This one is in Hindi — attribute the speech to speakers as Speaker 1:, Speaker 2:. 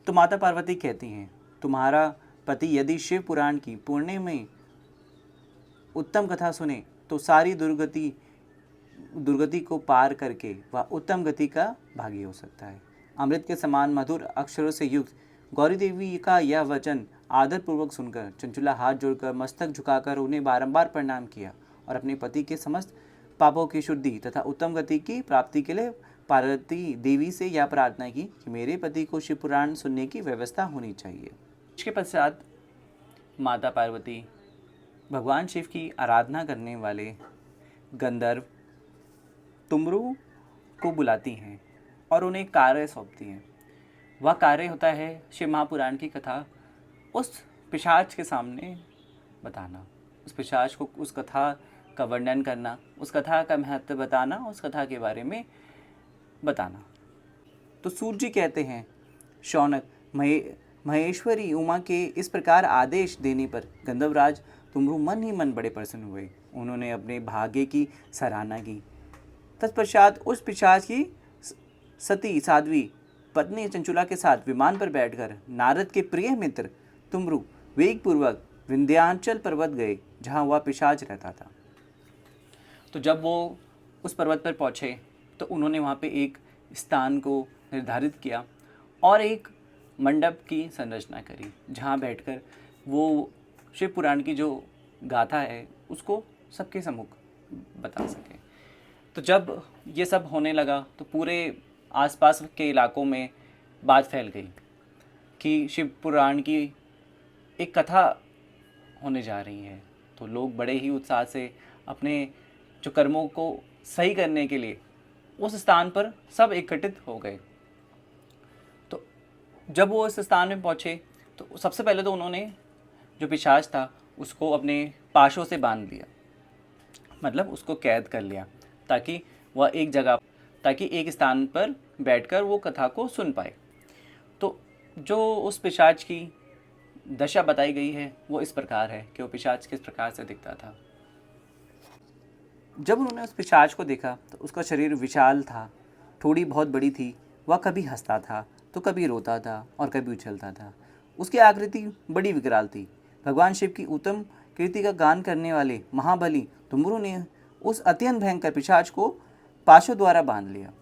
Speaker 1: तो माता पार्वती कहती हैं, तुम्हारा पति यदि शिव पुराण की पुण्य में उत्तम कथा सुने तो सारी दुर्गति को पार करके वह उत्तम गति का भागी हो सकता है। अमृत के समान मधुर अक्षरों से युक्त गौरी देवी का यह वचन आदरपूर्वक सुनकर चंचुला हाथ जोड़कर मस्तक झुकाकर उन्हें बारंबार प्रणाम किया और अपने पति के समस्त पापों की शुद्धि तथा उत्तम गति की प्राप्ति के लिए पार्वती देवी से यह प्रार्थना की कि मेरे पति को शिव पुराण सुनने की व्यवस्था होनी चाहिए। इसके पश्चात माता पार्वती भगवान शिव की आराधना करने वाले गंधर्व तुमरू को बुलाती हैं और उन्हें कार्य सौंपती हैं। वह कार्य होता है शिव महापुराण की कथा उस पिशाच के सामने बताना, उस पिशाच को उस कथा का वर्णन करना, उस कथा का महत्व बताना, उस कथा के बारे में बताना। तो सूर्य जी कहते हैं, शौनक महेश्वरी उमा के इस प्रकार आदेश देने पर गंधर्वराज तुमरू मन ही मन बड़े प्रसन्न हुए। उन्होंने अपने भाग्य की सराहना की। तत्पश्चात उस पिशाच की सती साध्वी पत्नी चंचुला के साथ विमान पर बैठकर नारद के प्रिय मित्र तुमरू वेगपूर्वक विंध्याचल पर्वत गए, जहाँ वह पिशाच रहता था। तो जब वो उस पर्वत पर पहुँचे तो उन्होंने वहाँ पे एक स्थान को निर्धारित किया और एक मंडप की संरचना करी, जहाँ बैठकर वो शिव पुराण की जो गाथा है उसको सबके सम्मुख बता सके। तो जब ये सब होने लगा तो पूरे आसपास के इलाकों में बात फैल गई कि शिव पुराण की एक कथा होने जा रही है। तो लोग बड़े ही उत्साह से अपने जो कर्मों को सही करने के लिए उस स्थान पर सब एकत्रित हो गए। तो जब वो उस स्थान में पहुँचे तो सबसे पहले तो उन्होंने जो पिशाच था उसको अपने पाशों से बांध लिया, मतलब उसको कैद कर लिया, ताकि एक स्थान पर बैठकर वो कथा को सुन पाए। तो जो उस पिशाच की दशा बताई गई है वो इस प्रकार है कि वो पिशाच किस प्रकार से दिखता था। जब उन्होंने उस पिशाच को देखा तो उसका शरीर विशाल था, थोड़ी बहुत बड़ी थी। वह कभी हंसता था तो कभी रोता था और कभी उछलता था। उसकी आकृति बड़ी विकराल थी। भगवान शिव की उत्तम कीर्ति का गान करने वाले महाबली तुमरू ने उस अत्यंत भयंकर पिशाच को पाशों द्वारा बांध लिया।